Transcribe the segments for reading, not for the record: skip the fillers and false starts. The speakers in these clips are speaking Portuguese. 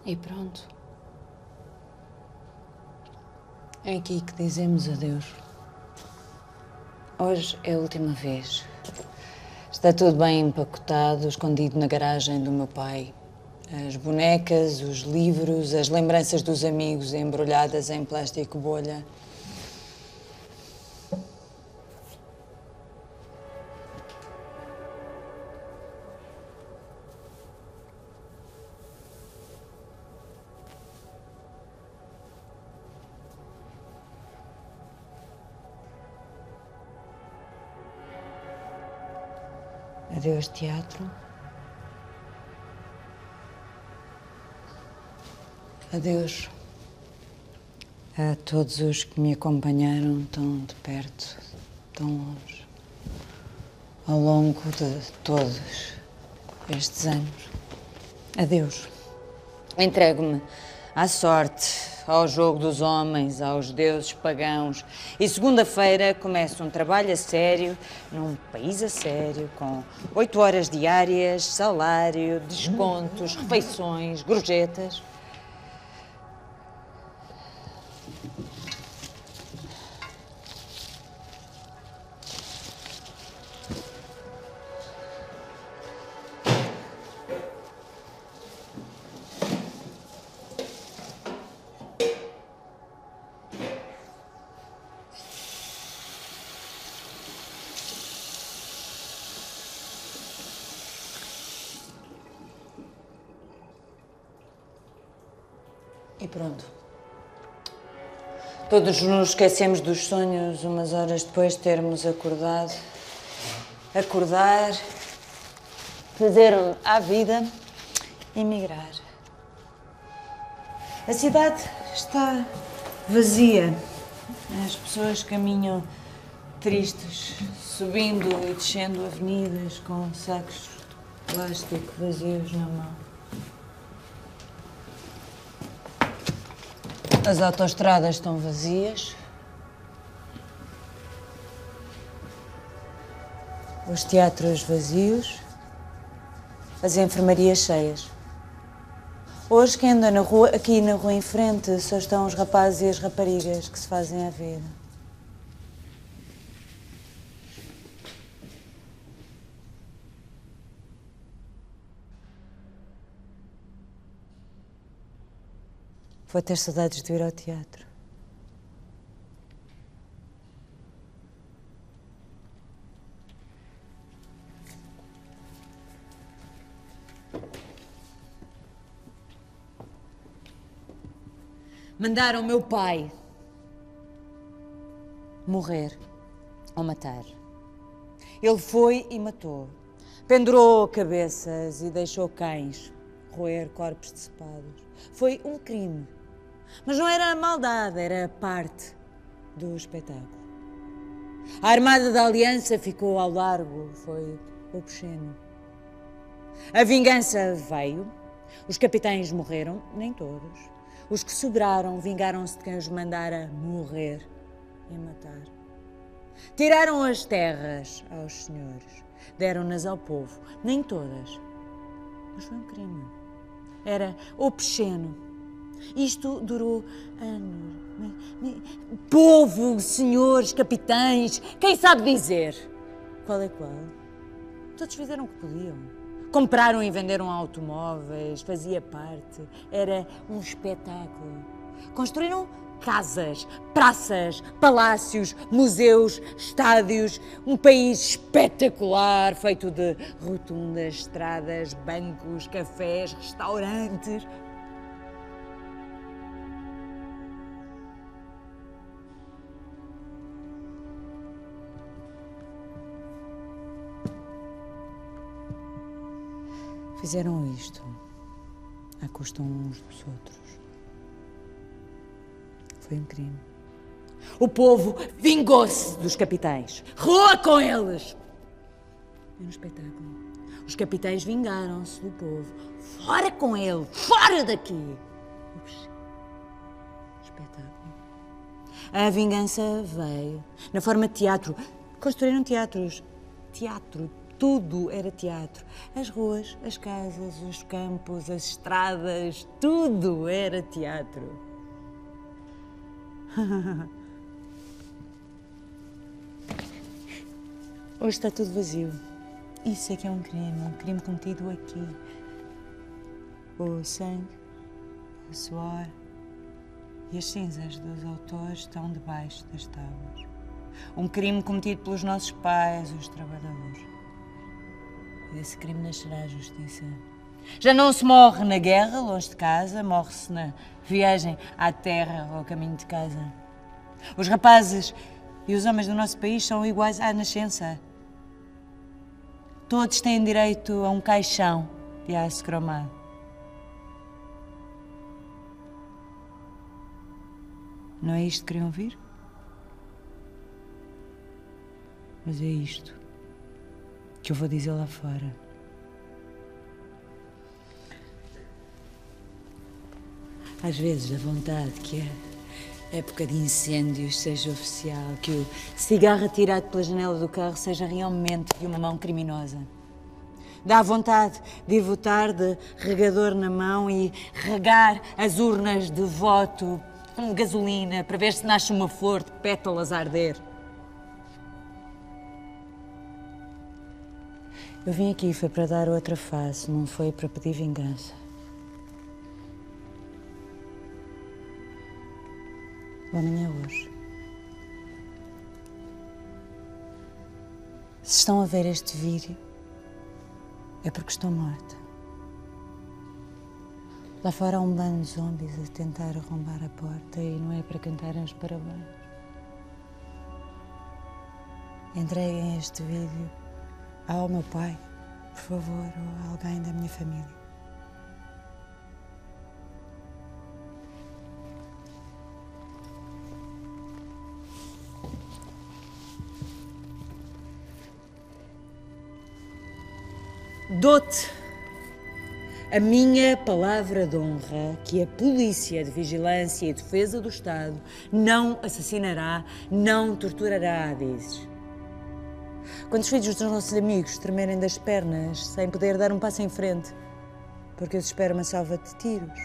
E pronto. É aqui que dizemos adeus. Hoje é a última vez. Está tudo bem empacotado, escondido na garagem do meu pai. As bonecas, os livros, as lembranças dos amigos embrulhadas em plástico bolha. Adeus, teatro. Adeus a todos os que me acompanharam tão de perto, tão longe, ao longo de todos estes anos. Adeus. Entrego-me à sorte, ao jogo dos homens, aos deuses pagãos. E segunda-feira começo um trabalho a sério, num país a sério, com 8 horas diárias, salário, descontos, refeições, gorjetas. E pronto. Todos nos esquecemos dos sonhos umas horas depois de termos acordado. Acordar, fazer à vida e migrar. A cidade está vazia. As pessoas caminham tristes, subindo e descendo avenidas com sacos de plástico vazios na mão. As autoestradas estão vazias. Os teatros vazios. As enfermarias cheias. Hoje quem anda na rua, aqui na rua em frente, só estão os rapazes e as raparigas que se fazem à vida. Vou ter saudades de ir ao teatro. Mandaram meu pai morrer ou matar. Ele foi e matou. Pendurou cabeças e deixou cães roer corpos decepados. Foi um crime. Mas não era maldade, era parte do espetáculo. A Armada da Aliança ficou ao largo, foi obsceno. A vingança veio, os capitães morreram, nem todos. Os que sobraram vingaram-se de quem os mandara morrer e matar. Tiraram as terras aos senhores, deram-nas ao povo, nem todas. Mas foi um crime. Era obsceno. Isto durou anos. Povo, senhores, capitães, quem sabe dizer? Qual é qual? Todos fizeram o que podiam. Compraram e venderam automóveis, fazia parte. Era um espetáculo. Construíram casas, praças, palácios, museus, estádios. Um país espetacular, feito de rotundas, estradas, bancos, cafés, restaurantes. Fizeram isto à custa uns dos outros. Foi um crime. O povo vingou-se dos capitães. Rua com eles! É um espetáculo. Os capitães vingaram-se do povo. Fora com ele! Fora daqui! Espetáculo. A vingança veio na forma de teatro. Construíram teatros. Teatro. Tudo era teatro. As ruas, as casas, os campos, as estradas, tudo era teatro. Hoje está tudo vazio. Isso é que é um crime cometido aqui. O sangue, o suor e as cinzas dos autores estão debaixo das tábuas. Um crime cometido pelos nossos pais, os trabalhadores. E desse crime nascerá a justiça. Já não se morre na guerra, longe de casa, morre-se na viagem à terra ou ao caminho de casa. Os rapazes e os homens do nosso país são iguais à nascença. Todos têm direito a um caixão e a aço cromado. Não é isto que queriam ouvir? Mas é isto que eu vou dizer lá fora. Às vezes a vontade que a época de incêndios seja oficial, que o cigarro atirado pela janela do carro seja realmente de uma mão criminosa. Dá vontade de ir votar de regador na mão e regar as urnas de voto com gasolina para ver se nasce uma flor de pétalas a arder. Eu vim aqui foi para dar outra face, não foi para pedir vingança. O amanhã é hoje. Se estão a ver este vídeo, é porque estou morta. Lá fora há um bando de zombies a tentar arrombar a porta e não é para cantarem os parabéns. Entreguem este vídeo ao meu pai, por favor, ou a alguém da minha família. Dou-te a minha palavra de honra que a Polícia de Vigilância e Defesa do Estado não assassinará, não torturará, dizes. Quando os filhos dos nossos amigos tremerem das pernas sem poder dar um passo em frente, porque os espera uma salva de tiros,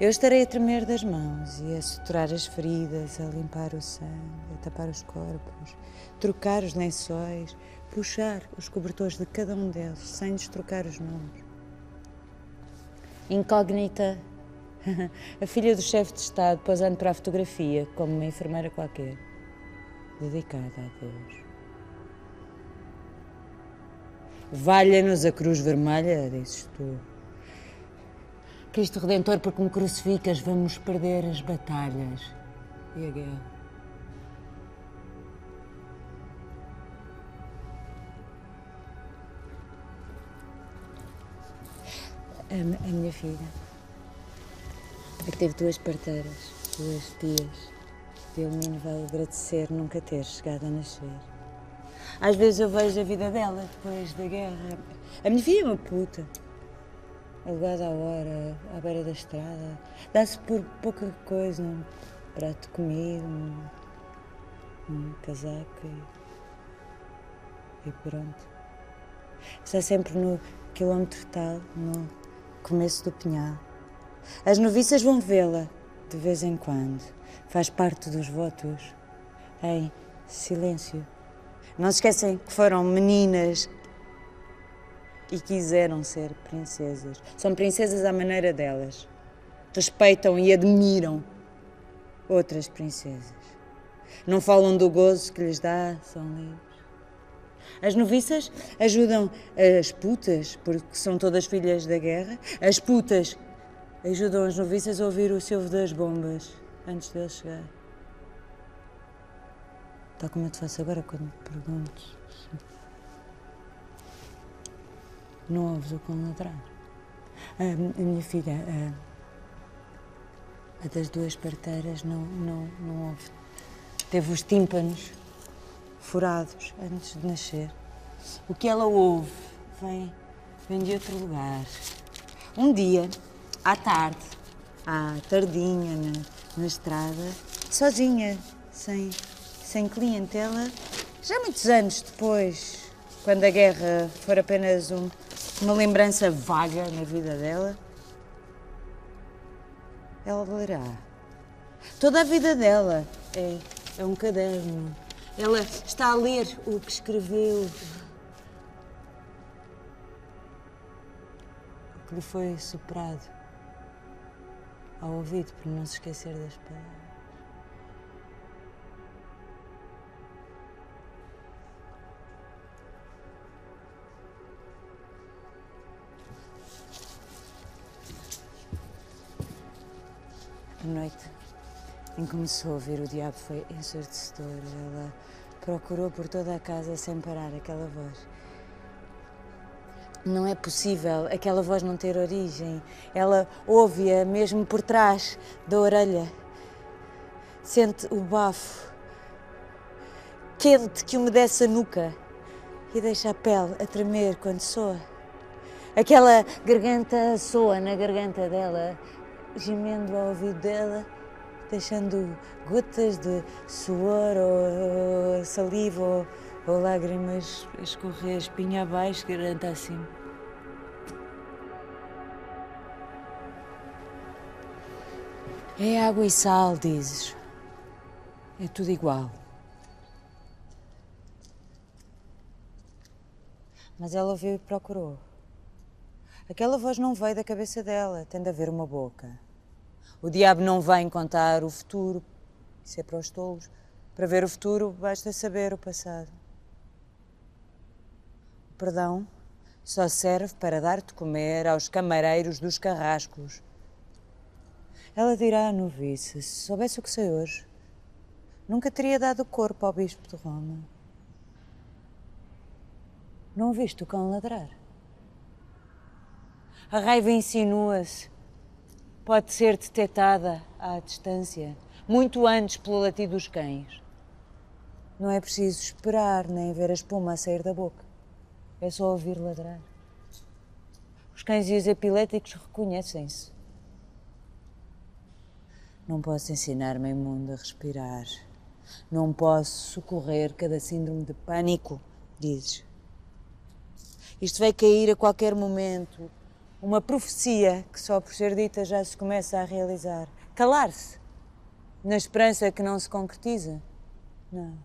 eu estarei a tremer das mãos e a suturar as feridas, a limpar o sangue, a tapar os corpos, trocar os lençóis, puxar os cobertores de cada um deles, sem lhes trocar os nomes. Incógnita, a filha do chefe de Estado posando para a fotografia como uma enfermeira qualquer, dedicada a Deus. Valha-nos a cruz vermelha, dizes tu. Cristo Redentor, porque me crucificas, vamos perder as batalhas e a guerra. A minha filha, a que teve 2 parteiras, 2 tias, Delmino vai agradecer nunca ter chegado a nascer. Às vezes eu vejo a vida dela depois da guerra. A minha filha é uma puta, alugada à hora, à beira da estrada, dá-se por pouca coisa, um prato de comida, um casaco e pronto. Está sempre no quilómetro tal, no começo do pinhal. As noviças vão vê-la de vez em quando. Faz parte dos votos em silêncio. Não se esquecem que foram meninas e quiseram ser princesas. São princesas à maneira delas. Respeitam e admiram outras princesas. Não falam do gozo que lhes dá, são livres. As noviças ajudam as putas, porque são todas filhas da guerra. As putas ajudam as noviças a ouvir o silvo das bombas antes deles chegar. Tal como eu te faço agora quando me pergunto. Não ouves o cão ladrar. A minha filha, a das 2 parteiras, não ouve. Teve os tímpanos furados antes de nascer. O que ela ouve vem de outro lugar. Um dia, à tarde, à tardinha, na estrada, sozinha, sem clientela, já muitos anos depois quando a guerra for apenas uma lembrança vaga na vida dela, ela lerá. Toda a vida dela é um caderno. Ela está a ler o que escreveu, o que lhe foi soprado ao ouvido, para não se esquecer das palavras. A noite em que começou a ouvir o diabo foi ensurdecedora. Ela procurou por toda a casa sem parar aquela voz. Não é possível aquela voz não ter origem. Ela ouve-a mesmo por trás da orelha. Sente o bafo quente que umedece a nuca e deixa a pele a tremer quando soa. Aquela garganta soa na garganta dela, gemendo ao ouvido dela, deixando gotas de suor ou saliva ou lágrimas a escorrer espinha abaixo, garganta acima. É água e sal, dizes. É tudo igual. Mas ela ouviu e procurou. Aquela voz não veio da cabeça dela, tem de haver uma boca. O diabo não vem contar o futuro, isso é para os tolos. Para ver o futuro, basta saber o passado. O perdão só serve para dar de comer aos camareiros dos carrascos. Ela dirá à novice, se soubesse o que sei hoje, nunca teria dado o corpo ao bispo de Roma. Não ouviste o cão ladrar? A raiva insinua-se. Pode ser detectada à distância, muito antes pelo latir dos cães. Não é preciso esperar nem ver a espuma a sair da boca. É só ouvir ladrar. Os cães e os epiléticos reconhecem-se. Não posso ensinar meio mundo a respirar. Não posso socorrer cada síndrome de pânico, dizes. Isto vai cair a qualquer momento. Uma profecia que só por ser dita já se começa a realizar. Calar-se, na esperança que não se concretiza? Não.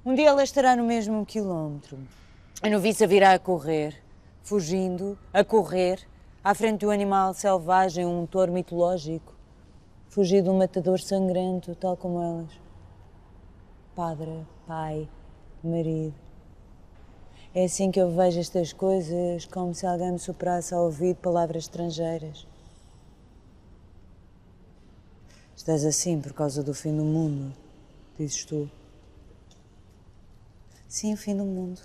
Um dia ela estará no mesmo quilómetro. A noviça virá a correr, fugindo, a correr, à frente do animal selvagem, um touro mitológico, fugir de um matador sangrento, tal como elas. Padre, pai, marido. É assim que eu vejo estas coisas, como se alguém me soprasse ao ouvido palavras estrangeiras. Estás assim por causa do fim do mundo, dizes tu. Sim, o fim do mundo.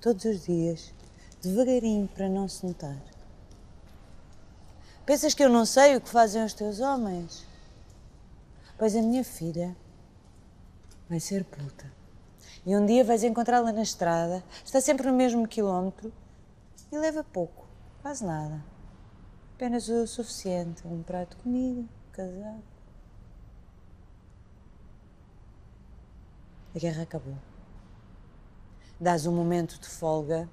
Todos os dias, devagarinho, para não se notar. Pensas que eu não sei o que fazem os teus homens? Pois a minha filha vai ser puta. E um dia vais encontrá-la na estrada, está sempre no mesmo quilómetro e leva pouco, quase nada. Apenas o suficiente, um prato de comida, casaco. A guerra acabou. Dás um momento de folga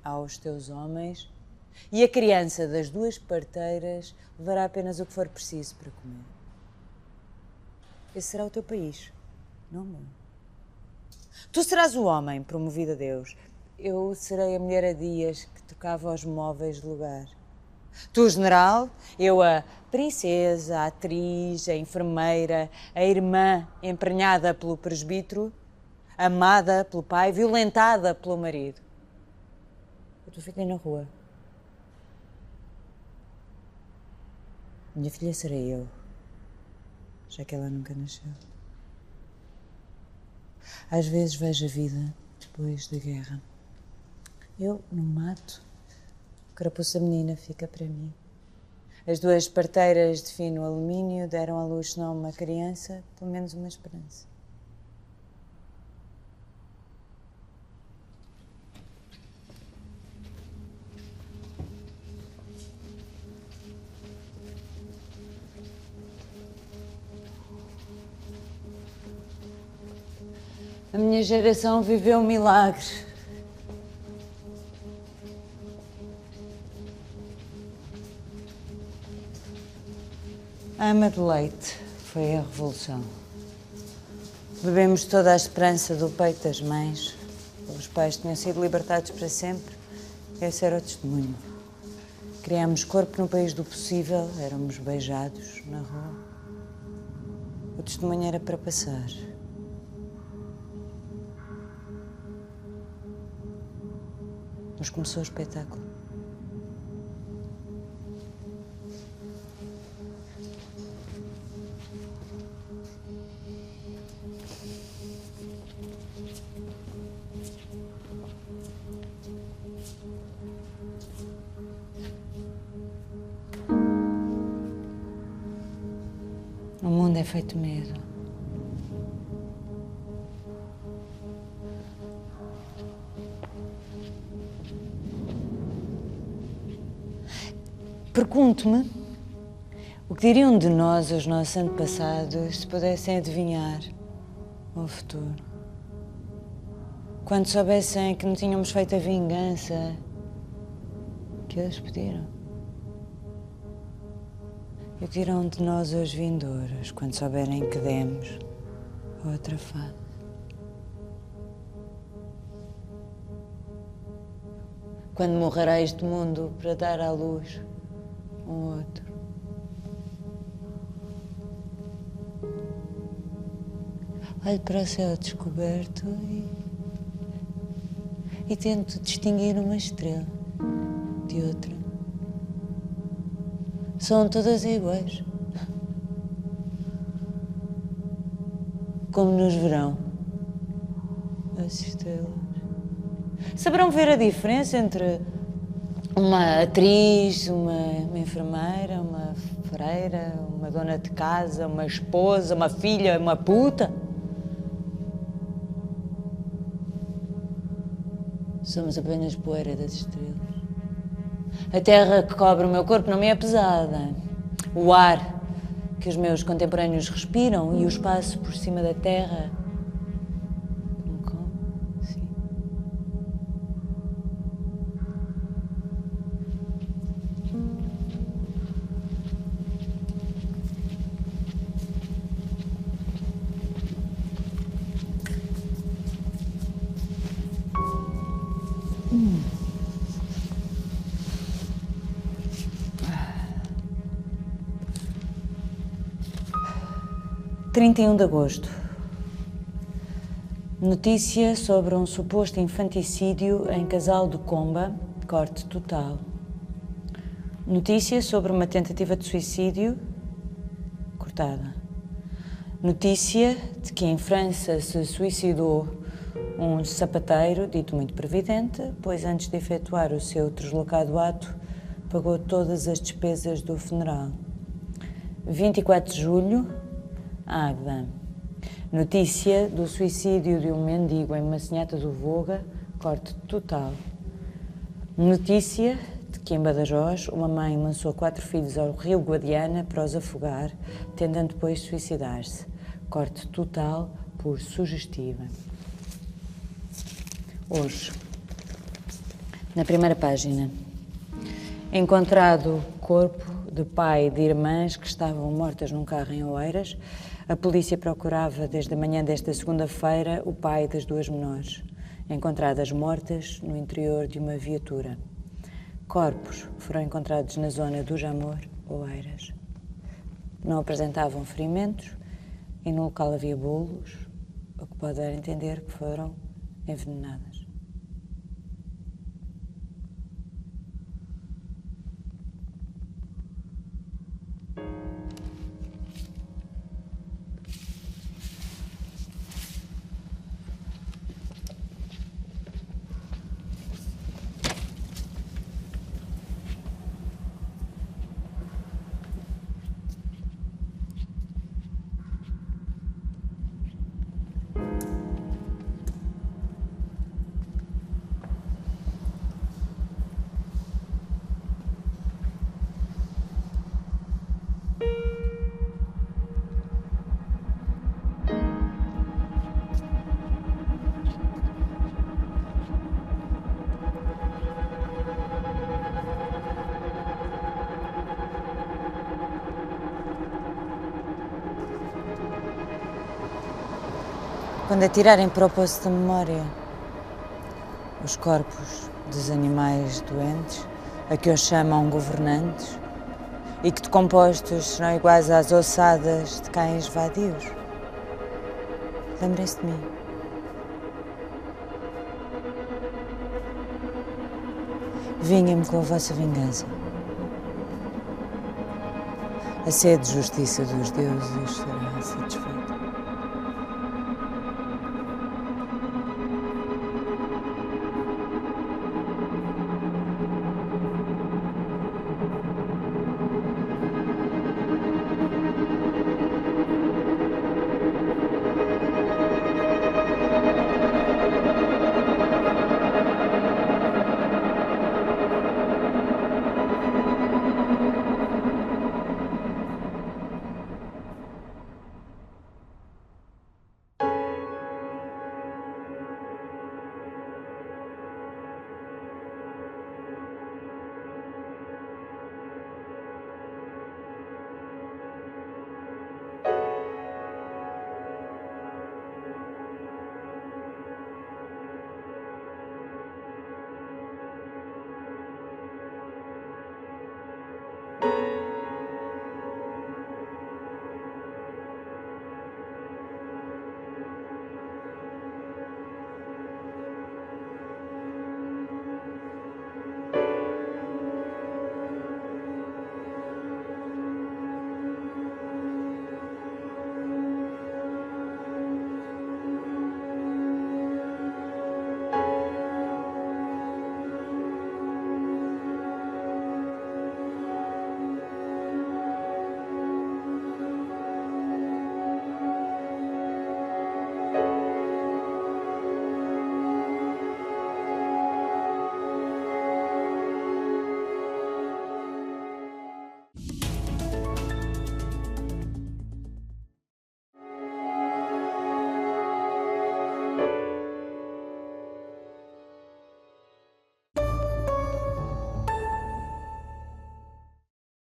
aos teus homens e a criança das duas parteiras levará apenas o que for preciso para comer. Esse será o teu país, não o meu. Tu serás o homem promovido a Deus. Eu serei a mulher a dias que tocava aos móveis de lugar. Tu, o general, eu a princesa, a atriz, a enfermeira, a irmã emprenhada pelo presbítero, amada pelo pai, violentada pelo marido. Eu tu fiquei na rua. Minha filha serei eu, já que ela nunca nasceu. Às vezes vejo a vida depois da guerra. Eu, no mato, o carapuço da menina fica para mim. As duas parteiras de fino alumínio deram à luz, se não uma criança, pelo menos uma esperança. A minha geração viveu um milagre. A ama de leite foi a revolução. Bebemos toda a esperança do peito das mães. Os pais tinham sido libertados para sempre. Esse era o testemunho. Criámos corpo no país do possível, éramos beijados na rua. O testemunho era para passar. Mas começou o espetáculo. O mundo é feito medo. Pergunto-me o que diriam de nós os nossos antepassados se pudessem adivinhar o futuro. Quando soubessem que não tínhamos feito a vingança que eles pediram. E o que dirão de nós os vindouros quando souberem que demos outra face. Quando morrerá este mundo para dar à luz um outro. Olho para o céu descoberto e tento distinguir uma estrela de outra. São todas iguais. Como nos verão as estrelas. Saberão ver a diferença entre uma atriz, uma enfermeira, uma freira, uma dona de casa, uma esposa, uma filha, uma puta? Somos apenas poeira das estrelas. A terra que cobre o meu corpo não me é pesada. O ar que os meus contemporâneos respiram e o espaço por cima da terra me come, sim. – 31 de agosto. Notícia sobre um suposto infanticídio em Casal do Comba, corte total. Notícia sobre uma tentativa de suicídio, cortada. Notícia de que em França se suicidou um sapateiro, dito muito previdente, pois antes de efetuar o seu deslocado ato, pagou todas as despesas do funeral. 24 de julho, Águeda. Notícia do suicídio de um mendigo em Massinhata do Voga, corte total. Notícia de que em Badajoz uma mãe lançou 4 filhos ao rio Guadiana para os afogar, tentando depois suicidar-se. Corte total por sugestiva. Hoje, na primeira página, encontrado corpo de pai e de irmãs que estavam mortas num carro em Oeiras. A polícia procurava desde a manhã desta segunda-feira o pai das 2 menores, encontradas mortas no interior de uma viatura. Corpos foram encontrados na zona do Jamor, Oeiras. Não apresentavam ferimentos e no local havia bolos, o que pode dar a entender que foram envenenadas. Quando atirarem para o poço da memória os corpos dos animais doentes, a que eles chamam governantes, e que decompostos serão iguais às ossadas de cães vadios, lembrem-se de mim. Vinha-me com a vossa vingança. A sede de justiça dos deuses será satisfeita.